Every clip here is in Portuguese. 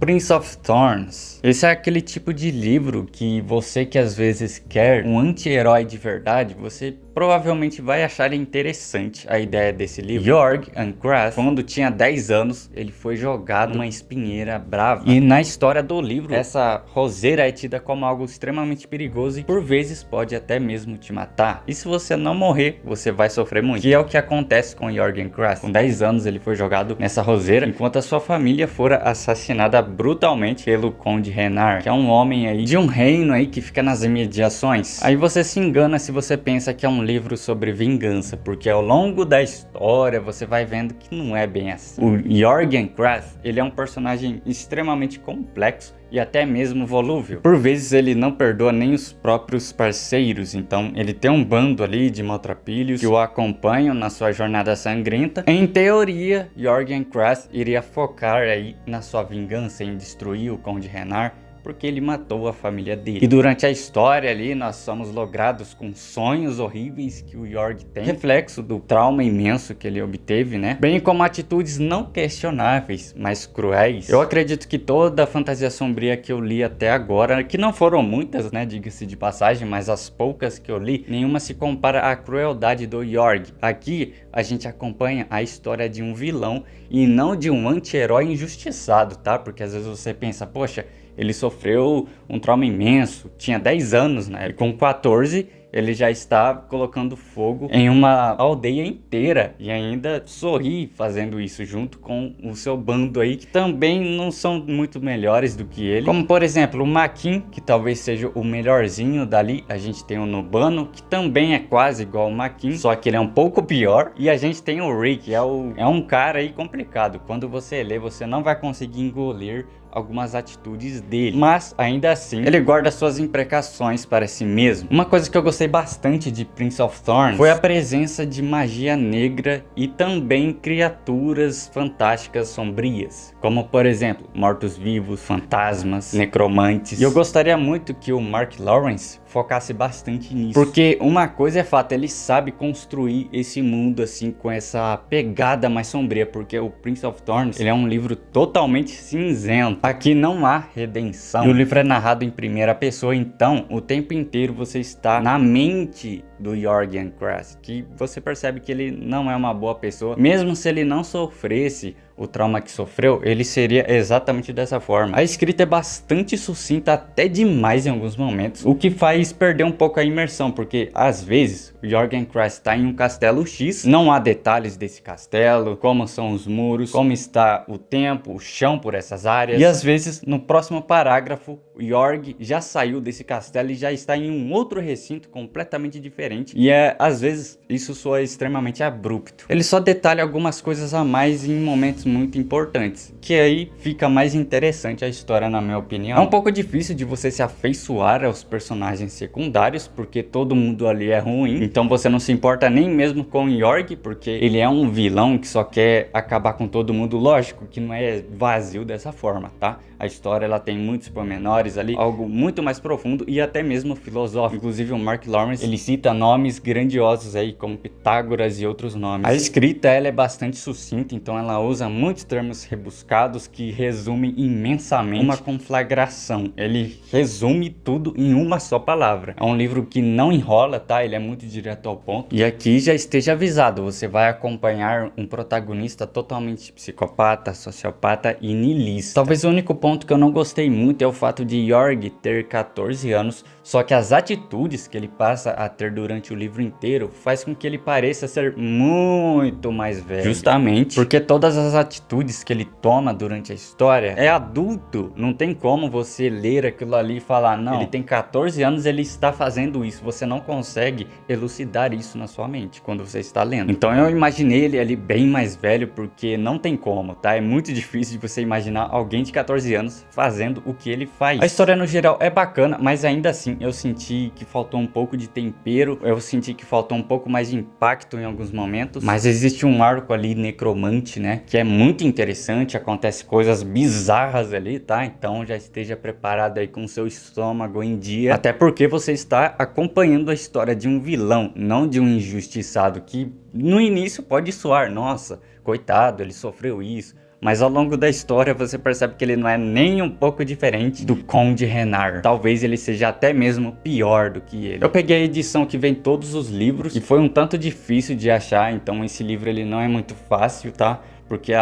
Prince of Thorns. Esse é aquele tipo de livro que você que às vezes quer um anti-herói de verdade, você provavelmente vai achar interessante a ideia desse livro. Jorg Ankrath, quando tinha 10 anos, ele foi jogado numa espinheira brava. E na história do livro, essa roseira é tida como algo extremamente perigoso e por vezes pode até mesmo te matar. E se você não morrer, você vai sofrer muito. Que é o que acontece com Jorg Ankrath. Com 10 anos ele foi jogado nessa roseira, enquanto a sua família fora assassinada brutalmente pelo Conde Renar, que é um homem aí de um reino aí que fica nas imediações. Aí você se engana se você pensa que é um livro sobre vingança, porque ao longo da história você vai vendo que não é bem assim. O Jorg Ankrath, ele é um personagem extremamente complexo e até mesmo volúvel. Por vezes ele não perdoa nem os próprios parceiros, então ele tem um bando ali de maltrapilhos que o acompanham na sua jornada sangrenta. Em teoria, Jorg Ankrath iria focar aí na sua vingança, em destruir o Conde Renar, porque ele matou a família dele. E durante a história ali, nós somos logrados com sonhos horríveis que o Jorg tem, reflexo do trauma imenso que ele obteve, né? Bem como atitudes não questionáveis, mas cruéis. Eu acredito que toda a fantasia sombria que eu li até agora, que não foram muitas, né, diga-se de passagem, mas as poucas que eu li, nenhuma se compara à crueldade do Jorg. Aqui, a gente acompanha a história de um vilão e não de um anti-herói injustiçado, tá? Porque às vezes você pensa, poxa, ele sofreu um trauma imenso, tinha 10 anos, né? E com 14 ele já está colocando fogo em uma aldeia inteira e ainda sorri fazendo isso junto com o seu bando aí, que também não são muito melhores do que ele. Como por exemplo o Maquin, que talvez seja o melhorzinho dali. A gente tem o Nubbano, que também é quase igual ao Maquin, só que ele é um pouco pior. E a gente tem o Rick, que é um cara aí complicado. Quando você lê, você não vai conseguir engolir algumas atitudes dele, mas ainda assim ele guarda suas imprecações para si mesmo. Uma coisa que eu gostei bastante de Prince of Thorns foi a presença de magia negra e também criaturas fantásticas sombrias, como por exemplo mortos-vivos, fantasmas, necromantes. E eu gostaria muito que o Mark Lawrence focasse bastante nisso, porque uma coisa é fato, ele sabe construir esse mundo assim com essa pegada mais sombria, porque o Prince of Thorns, ele é um livro totalmente cinzento. Aqui não há redenção. E o livro é narrado em primeira pessoa, então o tempo inteiro você está na mente do Jorg Ankrath, que você percebe que ele não é uma boa pessoa. Mesmo se ele não sofresse o trauma que sofreu, ele seria exatamente dessa forma. A escrita é bastante sucinta, até demais em alguns momentos, o que faz perder um pouco a imersão, porque às vezes o Jorg Ankrath está em um castelo X, não há detalhes desse castelo, como são os muros, como está o tempo, o chão por essas áreas, e às vezes no próximo parágrafo o Jorg já saiu desse castelo e já está em um outro recinto completamente diferente, e às vezes isso soa extremamente abrupto. Ele só detalha algumas coisas a mais em momentos muito importantes, que aí fica mais interessante a história, na minha opinião. É um pouco difícil de você se afeiçoar aos personagens secundários, porque todo mundo ali é ruim, então você não se importa nem mesmo com o Jorg, porque ele é um vilão que só quer acabar com todo mundo. Lógico que não é vazio dessa forma, tá? A história ela tem muitos pormenores ali, algo muito mais profundo e até mesmo filosófico. Inclusive o Mark Lawrence, ele cita nomes grandiosos aí, como Pitágoras e outros nomes. A escrita ela é bastante sucinta, então ela usa muitos termos rebuscados que resumem imensamente uma conflagração. Ele resume tudo em uma só palavra. É um livro que não enrola, tá? Ele é muito direto ao ponto. E aqui já esteja avisado, você vai acompanhar um protagonista totalmente psicopata, sociopata e niilista. Talvez o único ponto que eu não gostei muito é o fato de Jorg ter 14 anos, só que as atitudes que ele passa a ter durante o livro inteiro faz com que ele pareça ser muito mais velho. Justamente porque todas as atitudes que ele toma durante a história é adulto. Não tem como você ler aquilo ali e falar, não, ele tem 14 anos, ele está fazendo isso. Você não consegue elucidar isso na sua mente quando você está lendo. Então eu imaginei ele ali bem mais velho, porque não tem como, tá? É muito difícil de você imaginar alguém de 14 anos fazendo o que ele faz. A história no geral é bacana, mas ainda assim eu senti que faltou um pouco de tempero, eu senti que faltou um pouco mais de impacto em alguns momentos, mas existe um arco ali necromante, né, que é muito interessante, acontece coisas bizarras ali, tá? Então já esteja preparado aí com o seu estômago em dia, até porque você está acompanhando a história de um vilão, não de um injustiçado, que no início pode soar, nossa, coitado, ele sofreu isso, mas ao longo da história você percebe que ele não é nem um pouco diferente do Conde Renard. Talvez ele seja até mesmo pior do que ele. Eu peguei a edição que vem todos os livros e foi um tanto difícil de achar, então esse livro ele não é muito fácil, tá? Porque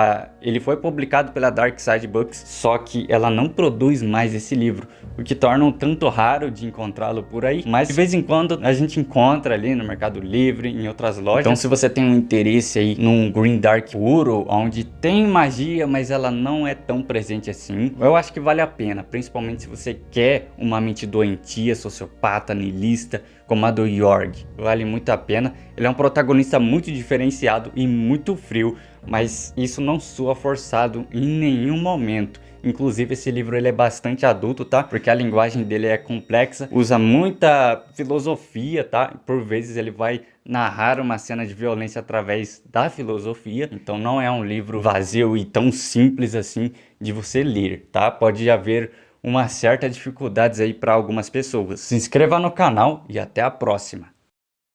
ele foi publicado pela Dark Side Books, só que ela não produz mais esse livro, o que torna um tanto raro de encontrá-lo por aí, mas de vez em quando a gente encontra ali no Mercado Livre, em outras lojas. Então se você tem um interesse aí num Green Dark puro, onde tem magia, mas ela não é tão presente assim, eu acho que vale a pena, principalmente se você quer uma mente doentia, sociopata, niilista, como a do Jorg. Vale muito a pena. Ele é um protagonista muito diferenciado e muito frio, mas isso não soa forçado em nenhum momento. Inclusive esse livro ele é bastante adulto, tá? Porque a linguagem dele é complexa, usa muita filosofia, tá? Por vezes ele vai narrar uma cena de violência através da filosofia. Então não é um livro vazio e tão simples assim de você ler, tá? Pode haver uma certa dificuldades aí para algumas pessoas. Se inscreva no canal e até a próxima.